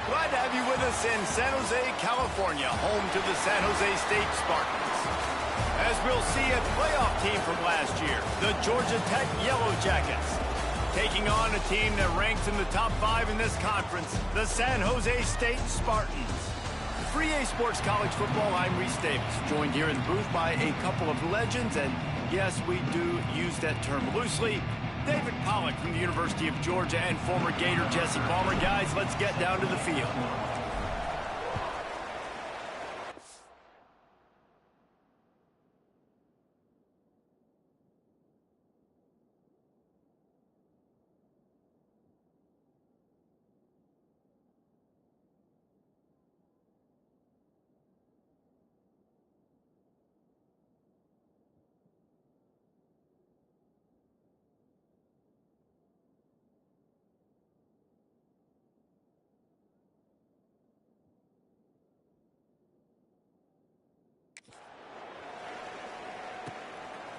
Glad to have you with us in San Jose, California, home to the San Jose State Spartans. As we'll see, a playoff team from last year, the Georgia Tech Yellow Jackets, taking on a team that ranks in the top 5 in this conference, the San Jose State Spartans. For EA Sports College Football, I'm Reese Davis, joined here in the booth by a couple of legends, and yes, we do use that term loosely. David Pollack from the University of Georgia and former Gator Jesse Palmer. Guys, let's get down to the field.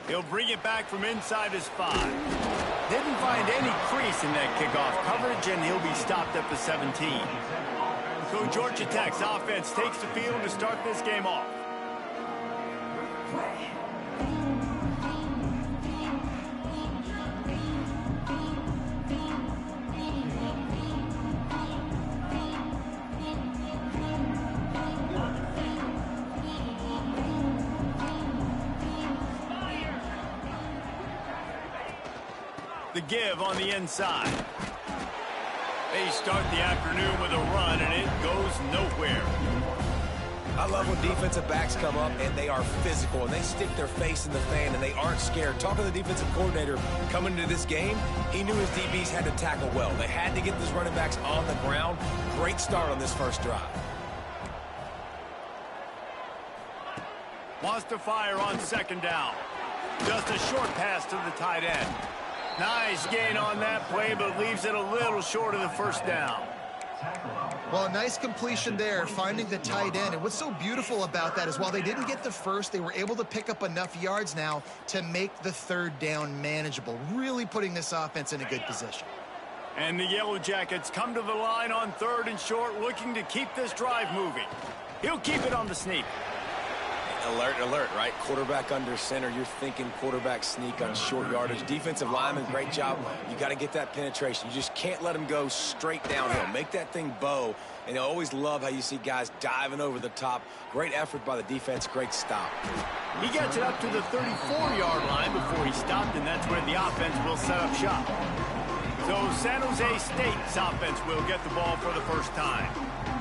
He'll bring it back from inside his 5. Didn't find any crease in that kickoff coverage, and he'll be stopped at the 17. So Georgia Tech's offense takes the field to start this game off. The give on the inside. They start the afternoon with a run, and it goes nowhere. I love when defensive backs come up, and they are physical, and they stick their face in the fan, and they aren't scared. Talking to the defensive coordinator coming into this game, he knew his DBs had to tackle well. They had to get these running backs on the ground. Great start on this first drive. Wants to fire on second down. Just a short pass to the tight end. Nice gain on that play, but leaves it a little short of the first down. Well, a nice completion there, finding the tight end. And what's so beautiful about that is while they didn't get the first, they were able to pick up enough yards now to make the third down manageable, really putting this offense in a good position. And the Yellow Jackets come to the line on 3rd and short, looking to keep this drive moving. He'll keep it on the sneak. Alert, alert, right? Quarterback under center. You're thinking quarterback sneak on short yardage. Defensive lineman, great job. You got to get that penetration. You just can't let them go straight downhill. Make that thing bow. And I always love how you see guys diving over the top. Great effort by the defense. Great stop. He gets it up to the 34-yard line before he stopped, and that's where the offense will set up shop. So San Jose State's offense will get the ball for the first time.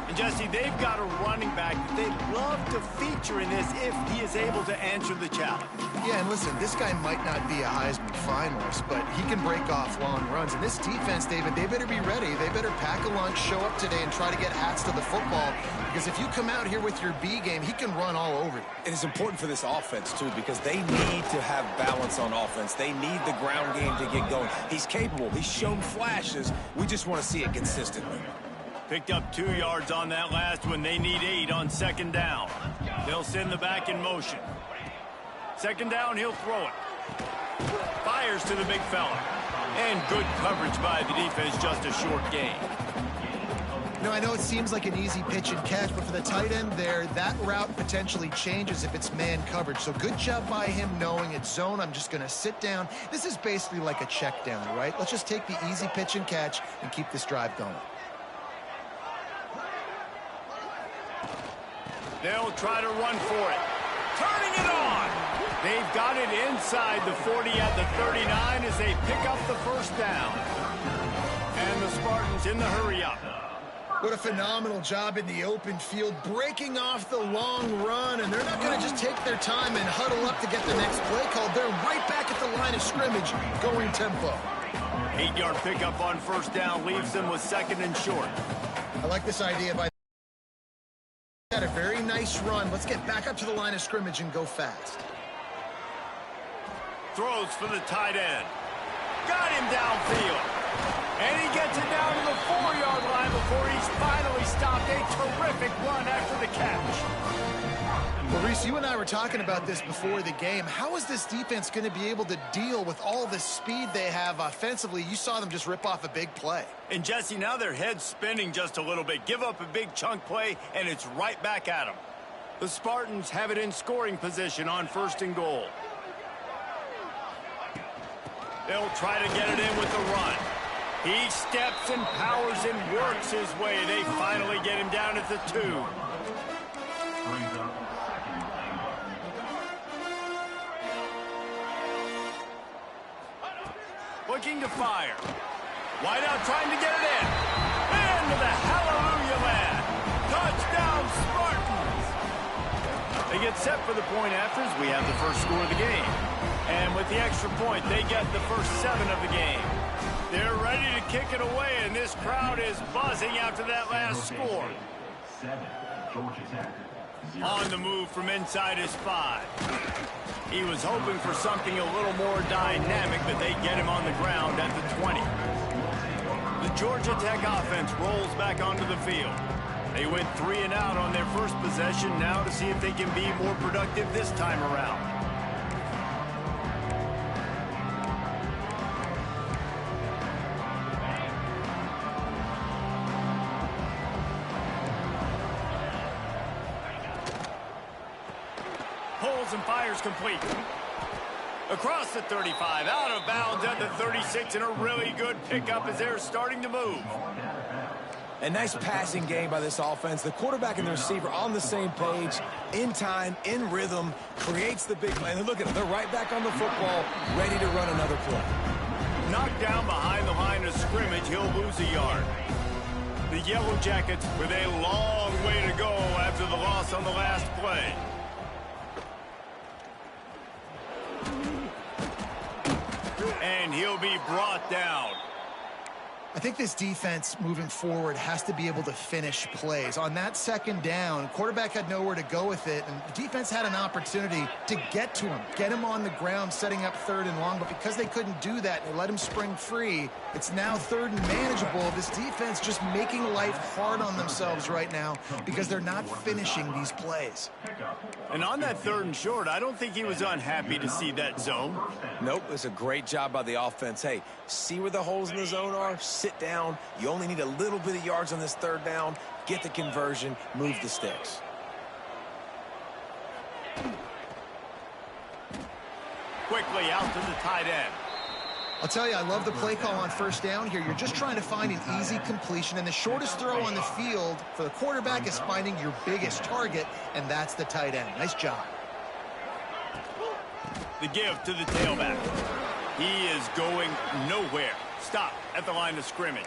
And Jesse, they've got a running back that they'd love to feature in this if he is able to answer the challenge. Yeah, and listen, this guy might not be a Heisman finalist, but he can break off long runs. And this defense, David, they better be ready. They better pack a lunch, show up today, and try to get hats to the football. Because if you come out here with your B game, he can run all over you. And it's important for this offense, too, because they need to have balance on offense. They need the ground game to get going. He's capable. He's shown flashes. We just want to see it consistently. Picked up 2 yards on that last one. They need 8 on second down. They'll send the back in motion. Second down, he'll throw it. Fires to the big fella. And good coverage by the defense, just a short gain. No, I know it seems like an easy pitch and catch, but for the tight end there, that route potentially changes if it's man coverage. So good job by him knowing it's zone. I'm just going to sit down. This is basically like a check down, right? Let's just take the easy pitch and catch and keep this drive going. They'll try to run for it. Turning it on. They've got it inside the 40 at the 39 as they pick up the first down. And the Spartans in the hurry up. What a phenomenal job in the open field, breaking off the long run, and they're not going to just take their time and huddle up to get the next play called. They're right back at the line of scrimmage, going tempo. 8-yard pickup on first down leaves them with second and short. I like this idea by a very nice run. Let's get back up to the line of scrimmage and go fast. Throws for the tight end. Got him downfield. And he gets it down to the 4-yard line before he's finally stopped. A terrific run after the catch. Well, Reese, you and I were talking about this before the game. How is this defense going to be able to deal with all the speed they have offensively? You saw them just rip off a big play. And Jesse, now their head's spinning just a little bit. Give up a big chunk play, and it's right back at them. The Spartans have it in scoring position on 1st and goal. They'll try to get it in with the run. He steps and powers and works his way. They finally get him down at the 2. Looking to fire. Wide out trying to get it in. Into the hallelujah land. Touchdown Spartans. They get set for the point after as we have the first score of the game. And with the extra point, they get the first 7 of the game. They're ready to kick it away, and this crowd is buzzing after that last score. On the move from inside his 5. He was hoping for something a little more dynamic, but they get him on the ground at the 20. The Georgia Tech offense rolls back onto the field. They went 3 and out on their first possession, now to see if they can be more productive this time around. Pulls and fires complete. Across the 35, out of bounds at the 36, and a really good pickup as they're starting to move. A nice passing game by this offense. The quarterback and the receiver on the same page, in time, in rhythm, creates the big play. And look at them, they're right back on the football, ready to run another play. Knocked down behind the line of scrimmage, he'll lose a yard. The Yellow Jackets with a long way to go after the loss on the last play. And he'll be brought down. I think this defense moving forward has to be able to finish plays. On that 2nd down, quarterback had nowhere to go with it, and the defense had an opportunity to get to him, get him on the ground, setting up 3rd and long, but because they couldn't do that, they let him spring free. It's now 3rd and manageable. This defense just making life hard on themselves right now because they're not finishing these plays. And on that 3rd and short, I don't think he was unhappy to see that zone. Nope, it's a great job by the offense. Hey, see where the holes in the zone are? Sit down. You only need a little bit of yards on this 3rd down. Get the conversion. Move the sticks. Quickly out to the tight end. I'll tell you, I love the play call on 1st down here. You're just trying to find an easy completion, and the shortest throw on the field for the quarterback is finding your biggest target, and that's the tight end. Nice job. The give to the tailback. He is going nowhere. Stop at the line of scrimmage.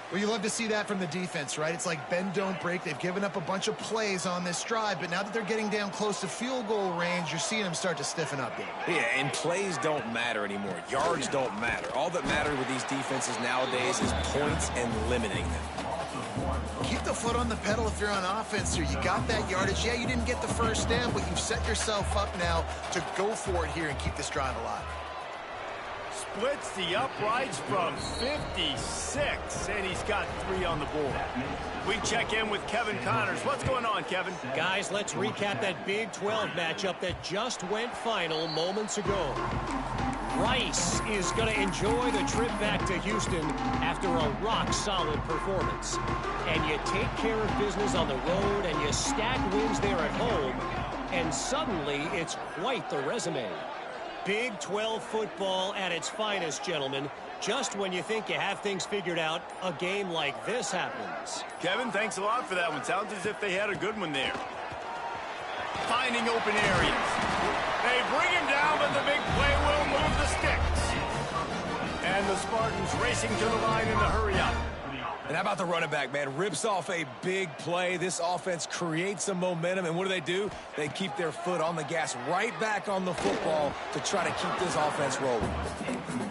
Well, you love to see that from the defense, right? It's like bend, don't break. They've given up a bunch of plays on this drive, but now that they're getting down close to field goal range, you're seeing them start to stiffen up. Yeah, and plays don't matter anymore. Yards don't matter. All that matters with these defenses nowadays is points and limiting them. Keep the foot on the pedal if you're on offense here. You got that yardage. Yeah, you didn't get the 1st down, but you've set yourself up now to go for it here and keep this drive alive. Splits the uprights from 56, and he's got 3 on the board. We check in with Kevin Connors. What's going on, Kevin? Guys, let's recap that Big 12 matchup that just went final moments ago. Rice is going to enjoy the trip back to Houston after a rock-solid performance. And you take care of business on the road, and you stack wins there at home, and suddenly it's quite the resume. Big 12 football at its finest, gentlemen. Just when you think you have things figured out, a game like this happens. Kevin, thanks a lot for that one. Sounds as if they had a good one there. Finding open areas. They bring him down, but the big play will move the sticks. And the Spartans racing to the line in the hurry-up. And how about the running back, man? Rips off a big play. This offense creates some momentum, and what do? They keep their foot on the gas right back on the football to try to keep this offense rolling.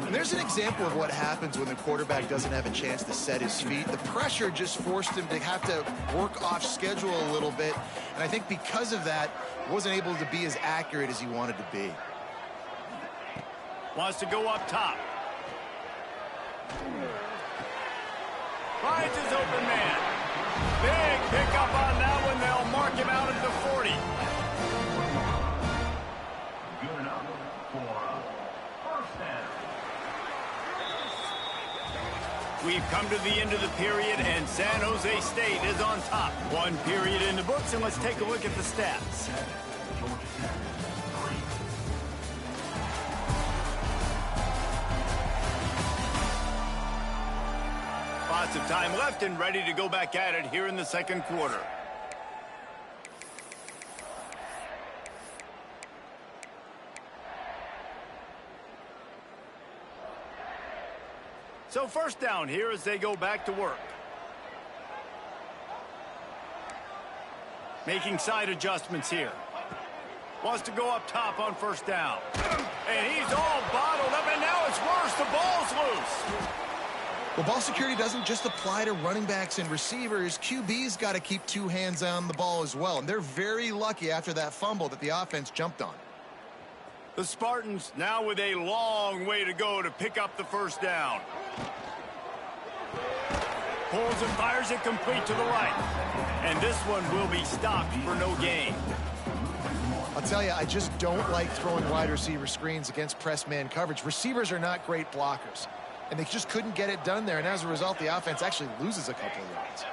And there's an example of what happens when the quarterback doesn't have a chance to set his feet. The pressure just forced him to have to work off schedule a little bit, and I think because of that, wasn't able to be as accurate as he wanted to be. Wants to go up top. Finds his open man. Big pickup on that one. They'll mark him out at the 40. We've come to the end of the period, and San Jose State is on top. One period in the books, and let's take a look at the stats. Lots of time left and ready to go back at it here in the second quarter. So first down here as they go back to work. Making side adjustments here. Wants to go up top on first down. And he's all bottled up, and now it's worse. The ball's loose. Well, ball security doesn't just apply to running backs and receivers. QB's got to keep two hands on the ball as well. And they're very lucky after that fumble that the offense jumped on. The Spartans now with a long way to go to pick up the first down. Pulls and fires it complete to the right. And this one will be stopped for no gain. I'll tell you, I just don't like throwing wide receiver screens against press man coverage. Receivers are not great blockers. And they just couldn't get it done there. And as a result, the offense actually loses a couple of yards.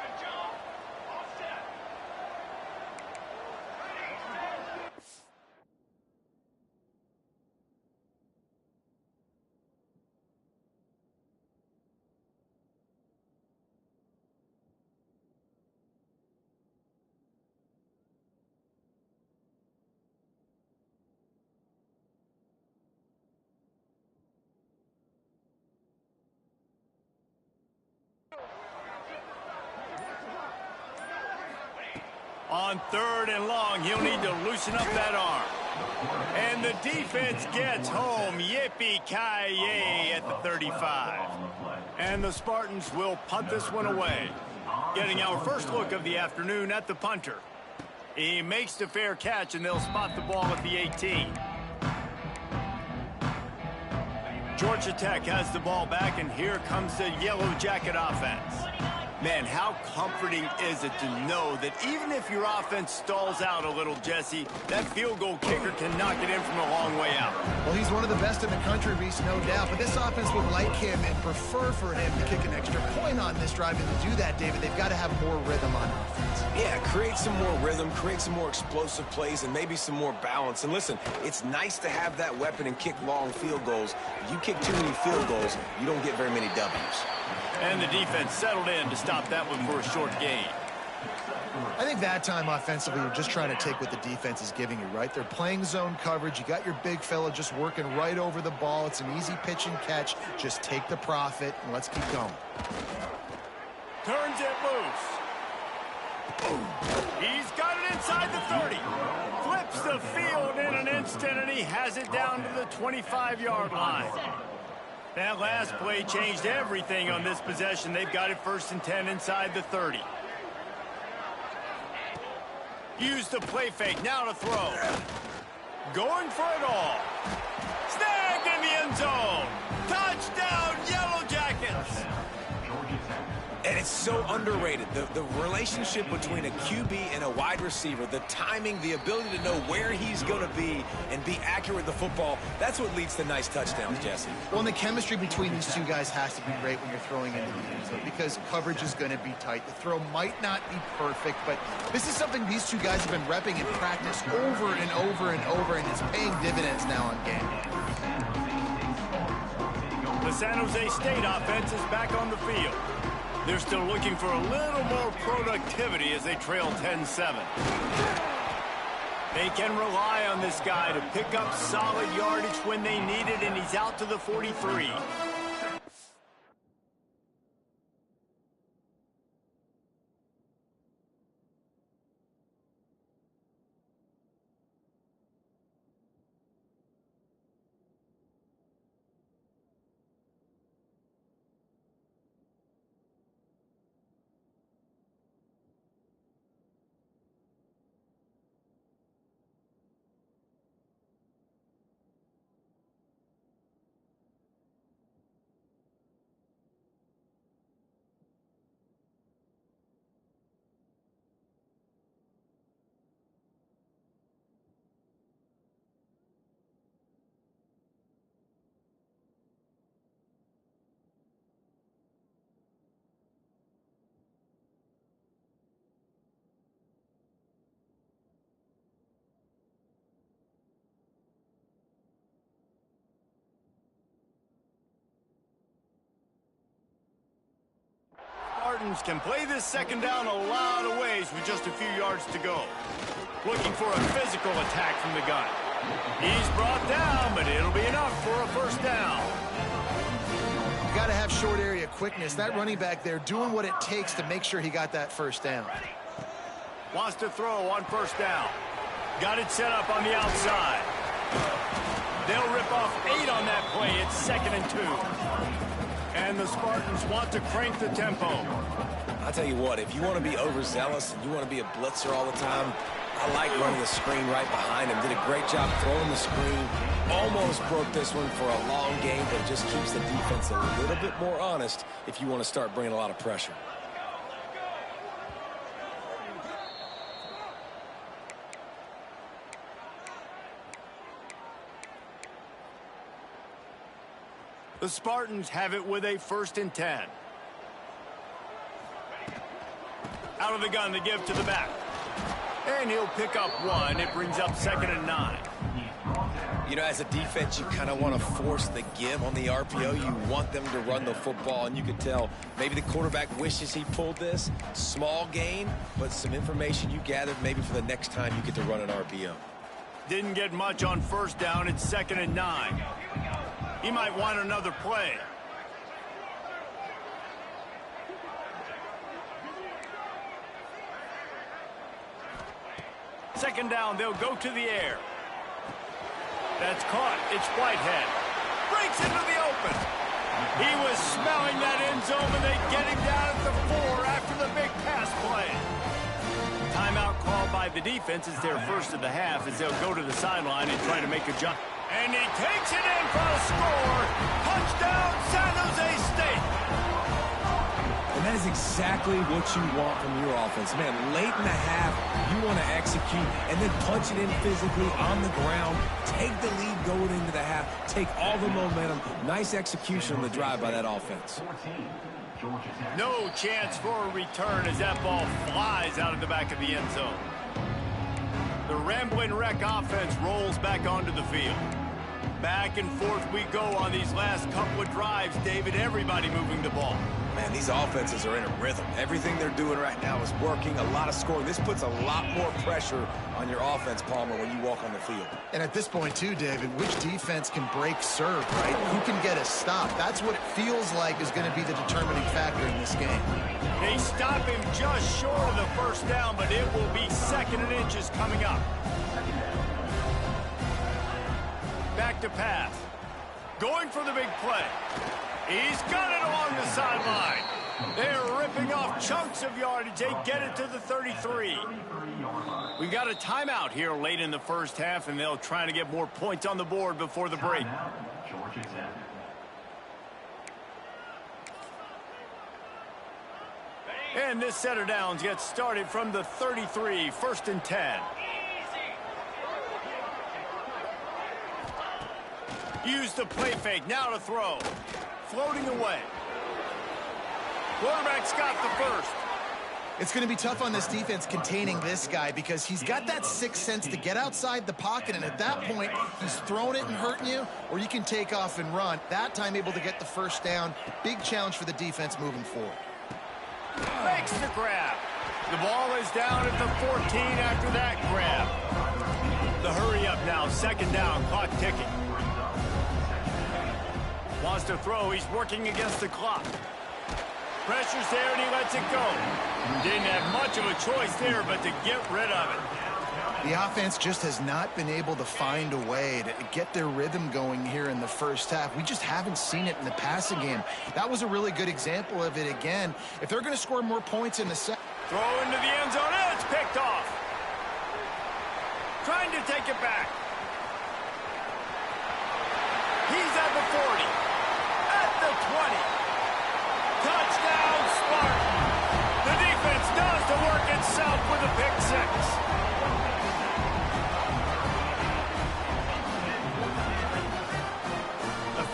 On third and long, he'll need to loosen up that arm. And the defense gets home. Yippee-ki-yay at the 35. And the Spartans will punt this one away. Getting our first look of the afternoon at the punter. He makes the fair catch, and they'll spot the ball at the 18. Georgia Tech has the ball back, and here comes the Yellow Jacket offense. Man, how comforting is it to know that even if your offense stalls out a little, Jesse, that field goal kicker can knock it in from a long way out. Well, he's one of the best in the country, Reese, no doubt. But this offense would like him and prefer for him to kick an extra point on this drive. And to do that, David, they've got to have more rhythm on offense. Yeah, create some more rhythm, create some more explosive plays, and maybe some more balance. And listen, it's nice to have that weapon and kick long field goals. If you kick too many field goals, you don't get very many W's. And the defense settled in to stop that one for a short gain. I think that time offensively, you're just trying to take what the defense is giving you, right? They're playing zone coverage. You got your big fella just working right over the ball. It's an easy pitch and catch. Just take the profit, and let's keep going. Turns it loose. He's got it inside the 30. Flips the field in an instant, and he has it down to the 25-yard line. That last play changed everything on this possession. They've got it 1st and 10 inside the 30. Use the play fake, now to throw. Going for it all. Snagged in the end zone. Touchdown, Yellow Jackets. And it's so underrated. The relationship between a QB and a wide receiver, the timing, the ability to know where he's going to be and be accurate with the football, that's what leads to nice touchdowns, Jesse. Well, and the chemistry between these two guys has to be great when you're throwing into the end zone because coverage is going to be tight. The throw might not be perfect, but this is something these two guys have been repping in practice over and over and over, and it's paying dividends now on game. The San Jose State offense is back on the field. They're still looking for a little more productivity as they trail 10-7. They can rely on this guy to pick up solid yardage when they need it, and he's out to the 43. Spartans can play this second down a lot of ways with just a few yards to go. Looking for a physical attack from the gun. He's brought down, but it'll be enough for a first down. You got to have short area quickness. That running back there doing what it takes to make sure he got that first down. Wants to throw on first down. Got it set up on the outside. They'll rip off 8 on that play. It's 2nd and 2. And the Spartans want to crank the tempo. I'll tell you what, if you want to be overzealous and you want to be a blitzer all the time, I like running the screen right behind him. Did a great job throwing the screen. Almost broke this one for a long game, but it just keeps the defense a little bit more honest if you want to start bringing a lot of pressure. The Spartans have it with a 1st and 10. Out of the gun, they give to the back. And he'll pick up 1. It brings up 2nd and 9. You know, as a defense, you kind of want to force the give on the RPO. You want them to run the football, and you could tell maybe the quarterback wishes he pulled this. Small gain, but some information you gathered maybe for the next time you get to run an RPO. Didn't get much on first down. It's 2nd and 9. He might want another play. Second down, they'll go to the air. That's caught. It's Whitehead. Breaks into the open. He was smelling that end zone, and they get him down at the 4 after the big pass play. Timeout called by the defense is their first of the half as they'll go to the sideline and try to make a jump. And he takes it in for a score. Touchdown, San Jose State. And that is exactly what you want from your offense. Man, late in the half, you want to execute and then punch it in physically on the ground. Take the lead going into the half. Take all the momentum. Nice execution on the drive by that offense. No chance for a return as that ball flies out of the back of the end zone. The Ramblin' Wreck offense rolls back onto the field. Back and forth we go on these last couple of drives, David. Everybody moving the ball. Man, these offenses are in a rhythm. Everything they're doing right now is working. A lot of scoring. This puts a lot more pressure on your offense, Palmer, when you walk on the field. And at this point, too, David, which defense can break serve, right? Who can get a stop? That's what it feels like is going to be the determining factor in this game. They stop him just short of the first down, but it will be 2nd and inches coming up. Back to pass. Going for the big play. He's got it along the sideline. They're ripping off chunks of yardage. They get it to the 33. We've got a timeout here late in the first half, and they'll try to get more points on the board before the break. And this set of downs gets started from the 33, 1st and 10. Use the play fake, now to throw. Floating away. Quarterback's got the first. It's going to be tough on this defense containing this guy because he's got that sixth sense to get outside the pocket, and at that point, he's throwing it and hurting you, or you can take off and run. That time able to get the first down. Big challenge for the defense moving forward. Makes the grab. The ball is down at the 14 after that grab. The hurry up now, 2nd down, clock ticking. Wants to throw, he's working against the clock. Pressure's there and he lets it go. Didn't have much of a choice there but to get rid of it. The offense just has not been able to find a way to get their rhythm going here in the first half. We just haven't seen it in the passing game. That was a really good example of it again. If they're going to score more points in the second. Throw into the end zone, and it's picked off. Trying to take it back. He's at the 40. At the 20. Touchdown, Spartan. The defense does the work itself with a pick 6.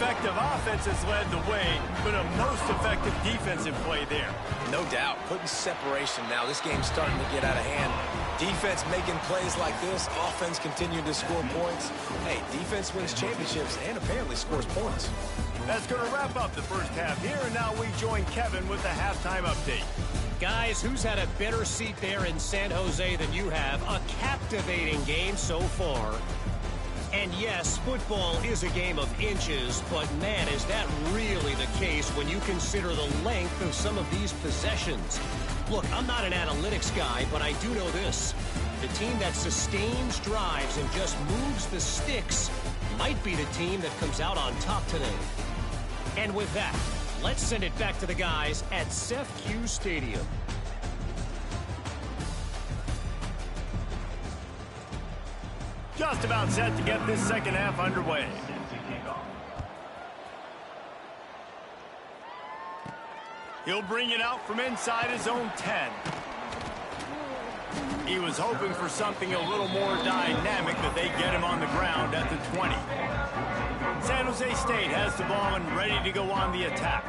Effective offense has led the way, but a most effective defensive play there. No doubt. Putting separation now. This game's starting to get out of hand. Defense making plays like this. Offense continuing to score points. Hey, defense wins championships and apparently scores points. That's going to wrap up the first half here, and now we join Kevin with the halftime update. Guys, who's had a better seat there in San Jose than you have? A captivating game so far. And yes, football is a game of inches, but man, is that really the case when you consider the length of some of these possessions. Look, I'm not an analytics guy, but I do know this. The team that sustains drives and just moves the sticks might be the team that comes out on top today. And with that, let's send it back to the guys at SJSU Stadium. Just about set to get this second half underway. He'll bring it out from inside his own 10. He was hoping for something a little more dynamic, but they get him on the ground at the 20. San Jose State has the ball and ready to go on the attack.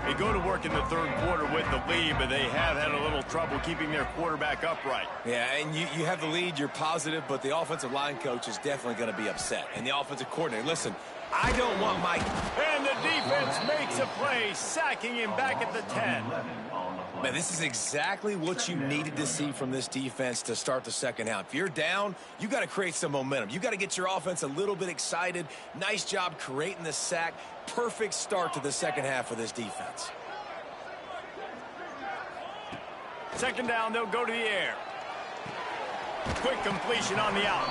They go to work in the third quarter with the lead, but they have had a little trouble keeping their quarterback upright. Yeah, and you have the lead, you're positive, but the offensive line coach is definitely going to be upset. And the offensive coordinator, listen, I don't want Mike. And the defense makes a play, sacking him back at the 10. Man, this is exactly what you needed to see from this defense to start the second half. If you're down, you got to create some momentum. You got to get your offense a little bit excited. Nice job creating the sack. Perfect start to the second half of this defense. Second down, they'll go to the air. Quick completion on the out.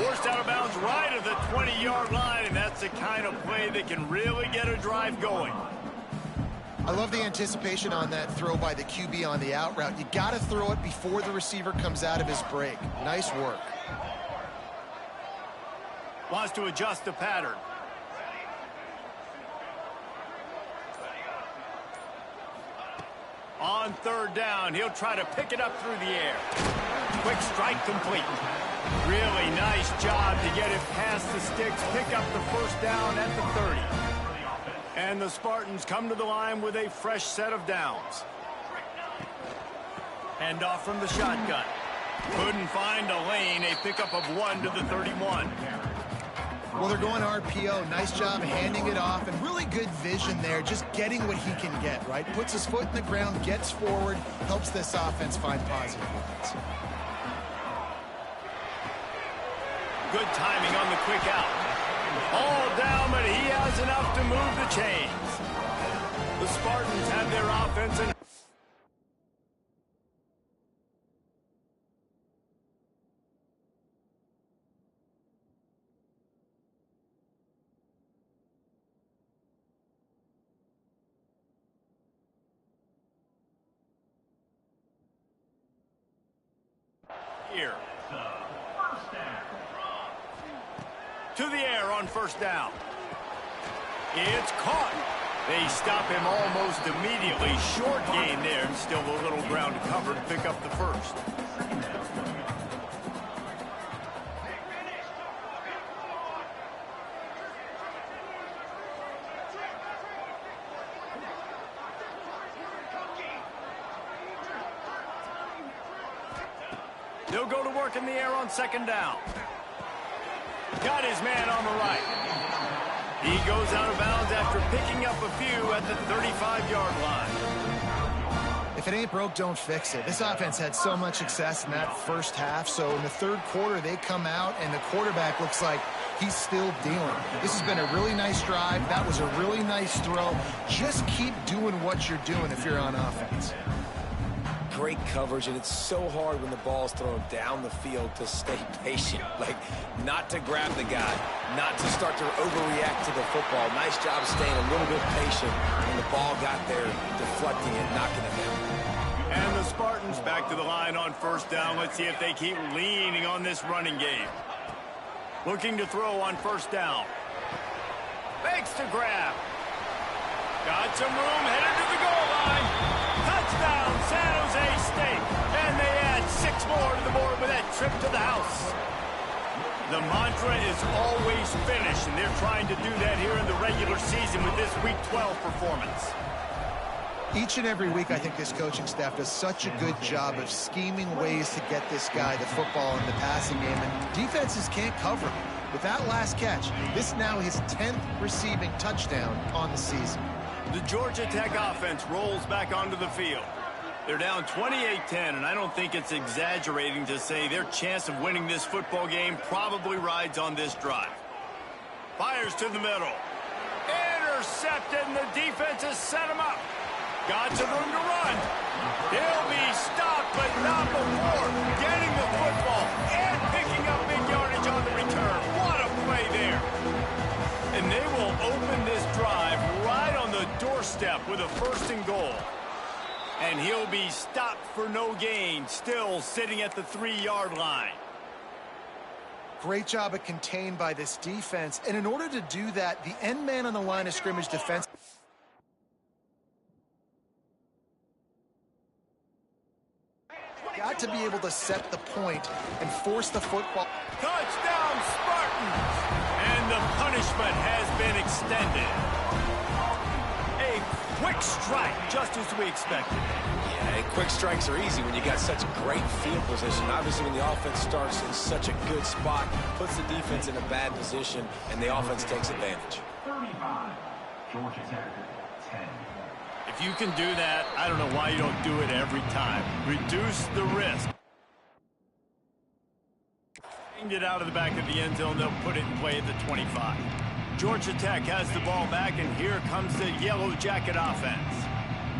Forced out of bounds right at the 20-yard line, and that's the kind of play that can really get a drive going. I love the anticipation on that throw by the QB on the out route. You got to throw it before the receiver comes out of his break. Nice work. Wants to adjust the pattern. On third down, he'll try to pick it up through the air. Quick strike complete. Really nice job to get it past the sticks, pick up the first down at the 30. And the Spartans come to the line with a fresh set of downs. Hand off from the shotgun. Couldn't find a lane, a pickup of 1 to the 31. Well, they're going RPO. Nice job handing it off, and really good vision there, just getting what he can get, right? Puts his foot in the ground, gets forward, helps this offense find positive moments. Good timing on the quick out. All down, but he has enough to move the chains. The Spartans have their offense in. Here. To the air on first down. It's caught. They stop him almost immediately. Short gain there, and still a little ground to cover to pick up the first. They'll go to work in the air on second down. Got his man on the right. He goes out of bounds after picking up a few at the 35-yard line. If it ain't broke, don't fix it. This offense had so much success in that first half, so in the third quarter, they come out, and the quarterback looks like he's still dealing. This has been a really nice drive. That was a really nice throw. Just keep doing what you're doing if you're on offense. Great coverage, and it's so hard when the ball's thrown down the field to stay patient, like not to grab the guy, not to start to overreact to the football. Nice job staying a little bit patient when the ball got there, deflecting it, knocking it down. And the Spartans back to the line on first down. Let's see if they keep leaning on this running game. Looking to throw on first down. Fakes to grab. Got some room, headed to the goal line. Touchdown, San Jose State. And they add 6 more to the board with that trip to the house. The mantra is always finish, and they're trying to do that here in the regular season with this Week 12 performance. Each and every week, I think this coaching staff does such a good job of scheming ways to get this guy the football in the passing game, and defenses can't cover him. With that last catch, this now his 10th receiving touchdown on the season. The Georgia Tech offense rolls back onto the field. They're down 28-10, and I don't think it's exaggerating to say their chance of winning this football game probably rides on this drive. Fires to the middle. Intercepted, and the defense has set him up. Got some room to run. He'll be stopped, but not before getting the football and picking up big yardage on the return. What a play there. And they will open this drive right on the doorstep with a 1st and goal. And he'll be stopped for no gain, still sitting at the 3-yard line. Great job of contained by this defense. And in order to do that, the end man on the line of scrimmage defense got to be able to set the point and force the football. Touchdown, Spartans! And the punishment has been extended. A quick strike, just as we expected. Yeah, and quick strikes are easy when you got such great field position. Obviously, when the offense starts in such a good spot, puts the defense in a bad position, and the offense takes advantage. 35, Georgia Tech, 10. If you can do that, I don't know why you don't do it every time. Reduce the risk. Get out of the back of the end zone, they'll put it in play at the 25. Georgia Tech has the ball back, and here comes the Yellow Jacket offense.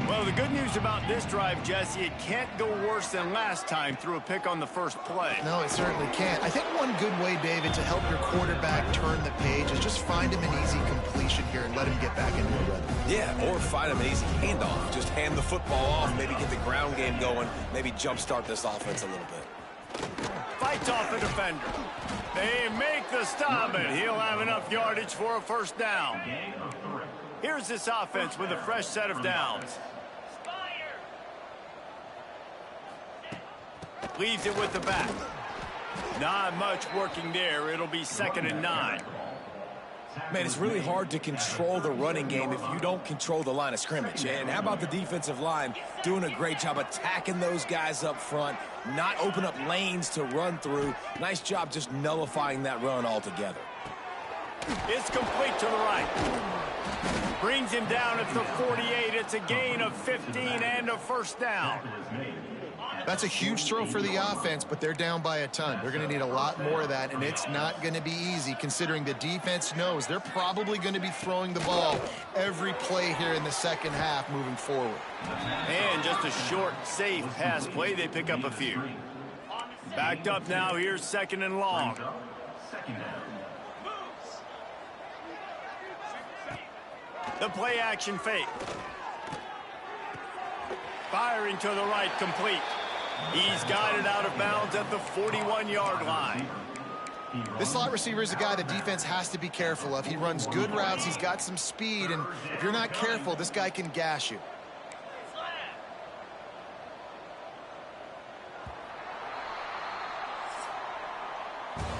Well, the good news about this drive, Jesse, it can't go worse than last time through a pick on the first play. No, it certainly can't. I think one good way, David, to help your quarterback turn the page is just find him an easy completion here and let him get back into a rhythm. Yeah, or find him an easy handoff. Just hand the football off, maybe get the ground game going, maybe jumpstart this offense a little bit. Fights off the defender. They make the stop, and he'll have enough yardage for a 1st down. Here's this offense with a fresh set of downs. Leaves it with the back. Not much working there. It'll be 2nd and 9. Man, it's really hard to control the running game if you don't control the line of scrimmage. And how about the defensive line doing a great job attacking those guys up front, not open up lanes to run through. Nice job just nullifying that run altogether. It's complete to the right. Brings him down at the 48. It's a gain of 15 and a 1st down. That's a huge throw for the offense, but they're down by a ton. They're going to need a lot more of that, and it's not going to be easy considering the defense knows they're probably going to be throwing the ball every play here in the 2nd half moving forward. And just a short, safe pass play. They pick up a few. Backed up now. Here's 2nd and long. The play action fake. Firing to the right, complete. He's got it out of bounds at the 41-yard line. This slot receiver is a guy the defense has to be careful of. He runs good routes. He's got some speed, and if you're not careful, this guy can gash you.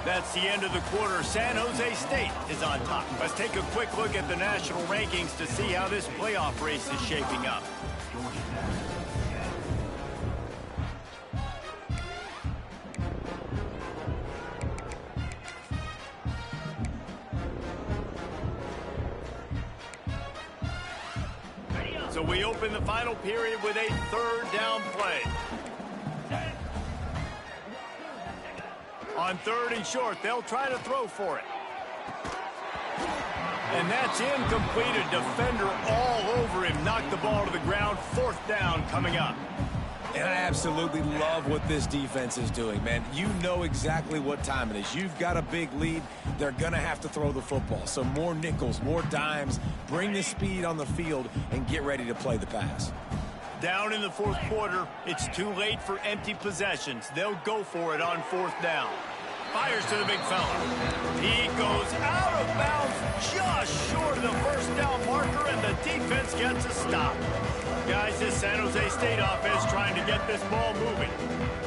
That's the end of the quarter. San Jose State is on top. Let's take a quick look at the national rankings to see how this playoff race is shaping up. So we open the final period with a 3rd down play. On 3rd and short, they'll try to throw for it. And that's incomplete. A defender all over him. Knocked the ball to the ground. 4th down coming up. And I absolutely love what this defense is doing, man. You know exactly what time it is. You've got a big lead. They're going to have to throw the football. So more nickels, more dimes. Bring the speed on the field and get ready to play the pass. Down in the 4th quarter, it's too late for empty possessions. They'll go for it on 4th down. Fires to the big fella. He goes out of bounds just short of the 1st down marker, and the defense gets a stop. Guys, this San Jose State offense trying to get this ball moving.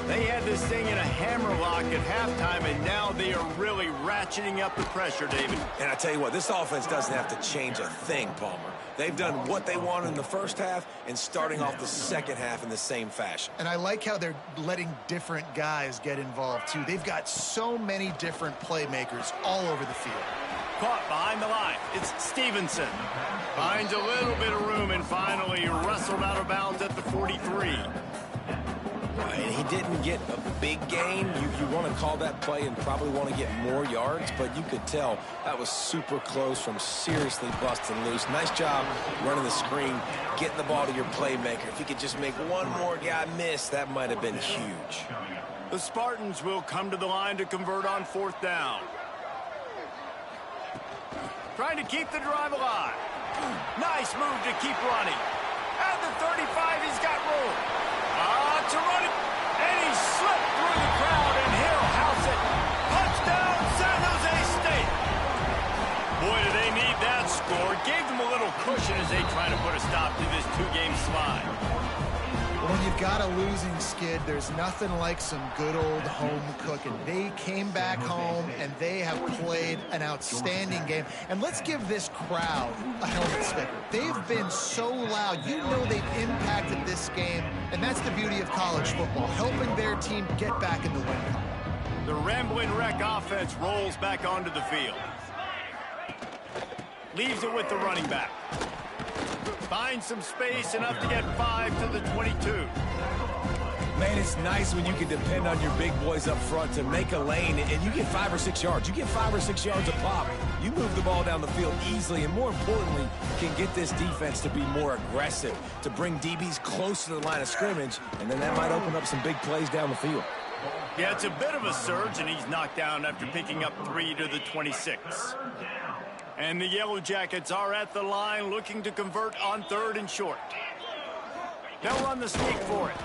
They had this thing in a hammerlock at halftime, and now they are really ratcheting up the pressure, David. And I tell you what, this offense doesn't have to change a thing, Palmer. They've done what they wanted in the 1st half and starting off the 2nd half in the same fashion. And I like how they're letting different guys get involved, too. They've got so so many different playmakers all over the field. Caught behind the line. It's Stevenson. Finds a little bit of room and finally wrestled out of bounds at the 43. And he didn't get a big gain. You want to call that play and probably want to get more yards, but you could tell that was super close from seriously busting loose. Nice job running the screen, getting the ball to your playmaker. If he could just make one more guy miss, that might have been huge. The Spartans will come to the line to convert on 4th down. Trying to keep the drive alive. Nice move to keep running. At the 35, he's got room. To run it. And he slipped through the crowd, and he'll house it. Touchdown, San Jose State. Boy, do they need that score. Gave them a little cushion as they try to put a stop to this 2-game slide. When you've got a losing skid, there's nothing like some good old home cooking. They came back home, and they have played an outstanding game. And let's give this crowd a helmet sticker. They've been so loud. You know they've impacted this game, and that's the beauty of college football, helping their team get back in the win column. The Rambling Wreck offense rolls back onto the field. Leaves it with the running back. Finds some space, enough to get 5 to the 22. Man, it's nice when you can depend on your big boys up front to make a lane, and you get 5 or 6 yards. You get 5 or 6 yards a pop. You move the ball down the field easily, and more importantly, can get this defense to be more aggressive, to bring DBs close to the line of scrimmage, and then that might open up some big plays down the field. Yeah, it's a bit of a surge, and he's knocked down after picking up 3 to the 26. And the Yellow Jackets are at the line looking to convert on 3rd and short. They'll run the sneak for it.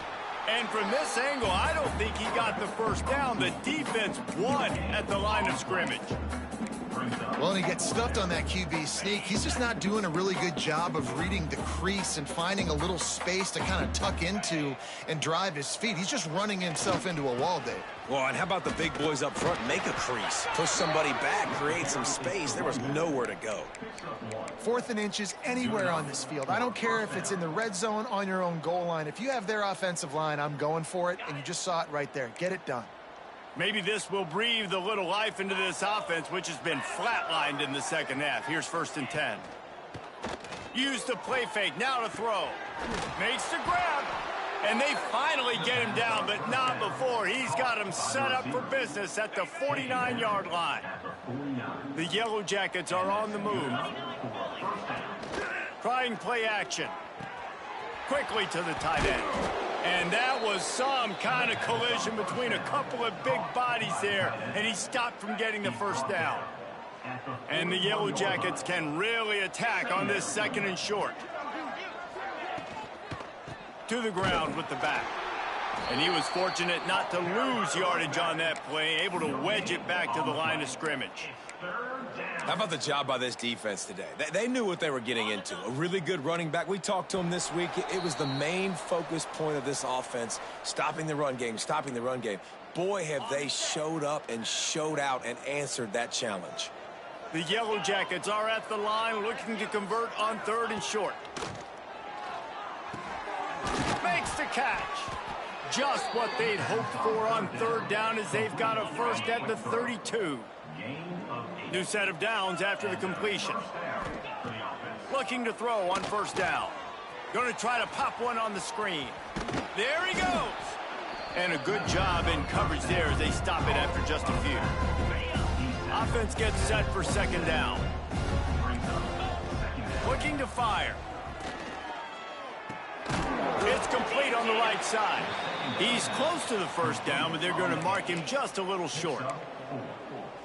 And from this angle, I don't think he got the first down. The defense won at the line of scrimmage. Well, and he gets stuffed on that QB sneak. He's just not doing a really good job of reading the crease and finding a little space to kind of tuck into and drive his feet. He's just running himself into a wall, Dave. Well, and how about the big boys up front? Make a crease, push somebody back, create some space. There was nowhere to go. 4th and inches anywhere on this field. I don't care if it's in the red zone on your own goal line. If you have their offensive line, I'm going for it, and you just saw it right there. Get it done. Maybe this will breathe a little life into this offense, which has been flatlined in the second half. Here's 1st and 10. Use the play fake, now to throw. Makes the grab. And they finally get him down, but not before. He's got him set up for business at the 49-yard line. The Yellow Jackets are on the move. Trying play action. Quickly to the tight end. And that was some kind of collision between a couple of big bodies there, and he stopped from getting the first down. And the Yellow Jackets can really attack on this 2nd and short. To the ground with the back. And he was fortunate not to lose yardage on that play, able to wedge it back to the line of scrimmage. How about the job by this defense today? They knew what they were getting into. A really good running back. We talked to him this week. It was the main focus point of this offense, stopping the run game, stopping the run game. Boy, have they showed up and showed out and answered that challenge. The Yellow Jackets are at the line looking to convert on 3rd and short. Makes the catch. Just what they'd hoped for on 3rd down as they've got a first at the 32. New set of downs after the completion. Looking to throw on 1st down. Going to try to pop one on the screen. There he goes. And a good job in coverage there as they stop it after just a few. Offense gets set for 2nd down. Looking to fire. It's complete on the right side. He's close to the first down, but they're going to mark him just a little short.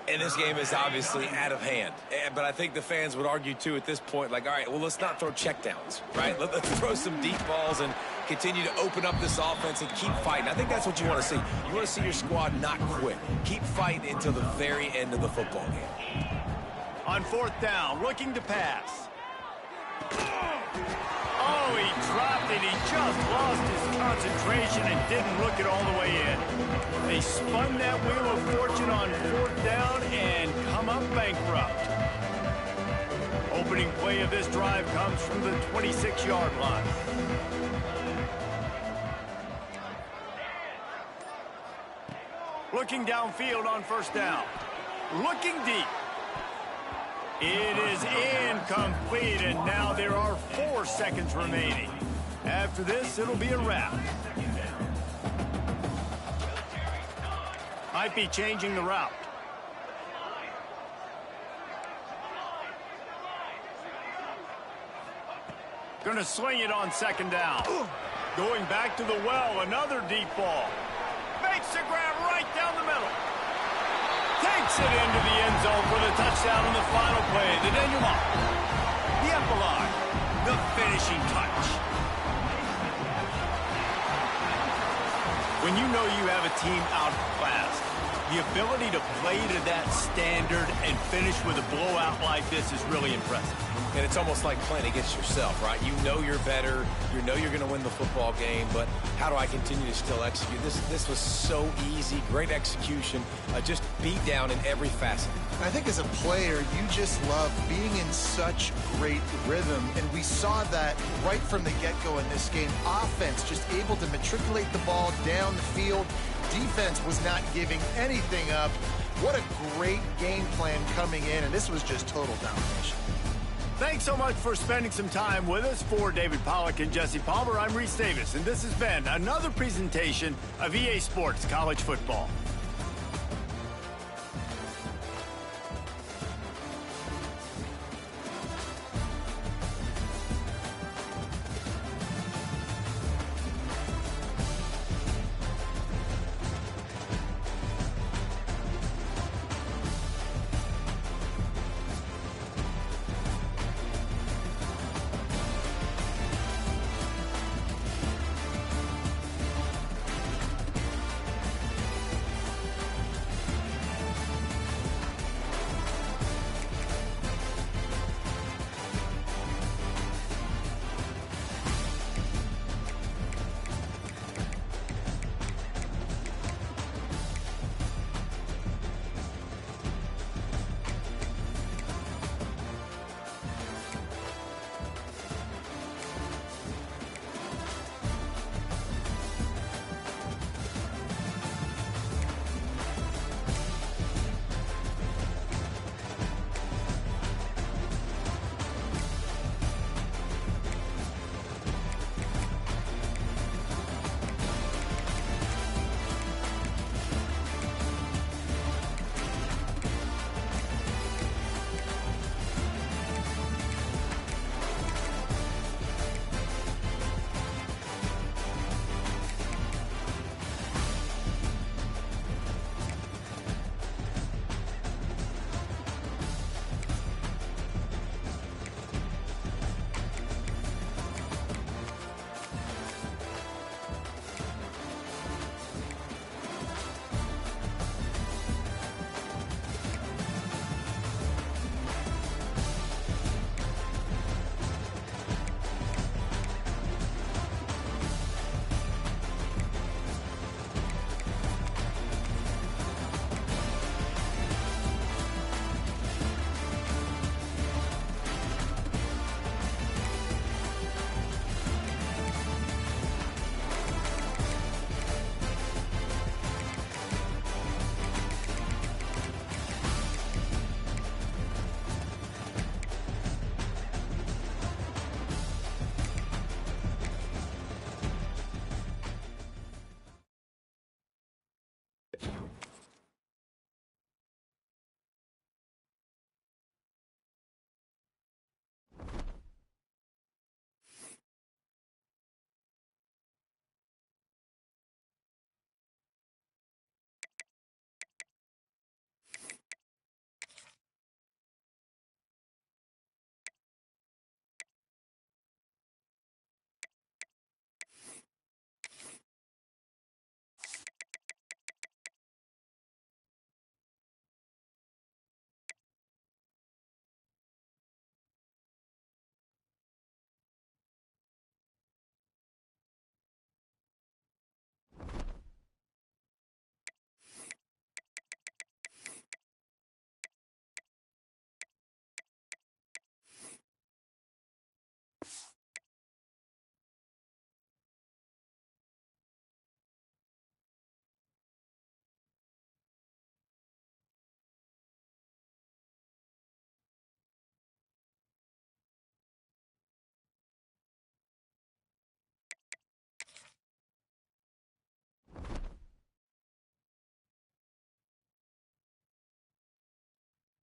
And this game is obviously out of hand. But I think the fans would argue, too, at this point, like, all right, well, let's not throw checkdowns, right? Let's throw some deep balls and continue to open up this offense and keep fighting. I think that's what you want to see. You want to see your squad not quit. Keep fighting until the very end of the football game. On 4th down, looking to pass. Oh, he dropped it. He just lost his concentration and didn't look it all the way in. They spun that wheel of fortune on 4th down and come up bankrupt. Opening play of this drive comes from the 26-yard line. Looking downfield on first down. Looking deep. It is incomplete, and now there are 4 seconds remaining. After this, it'll be a wrap. Might be changing the route. Going to sling it on second down. Going back to the well, another deep ball. Makes the grab right down the middle. Takes it into the end zone for the touchdown in the final play. The denouement. The epilogue. The finishing touch. When you know you have a team outclassed, the ability to play to that standard and finish with a blowout like this is really impressive. And it's almost like playing against yourself, right? You know you're better. You know you're going to win the football game, but how do I continue to still execute? This was so easy. Great execution. Just beat down in every facet. I think as a player, you just love being in such great rhythm, and we saw that right from the get-go in this game. Offense just able to matriculate the ball down the field. Defense was not giving anything up. What a great game plan coming in, and this was just total domination. Thanks so much for spending some time with us. For David Pollack and Jesse Palmer, I'm Reese Davis, and this has been another presentation of EA Sports College Football.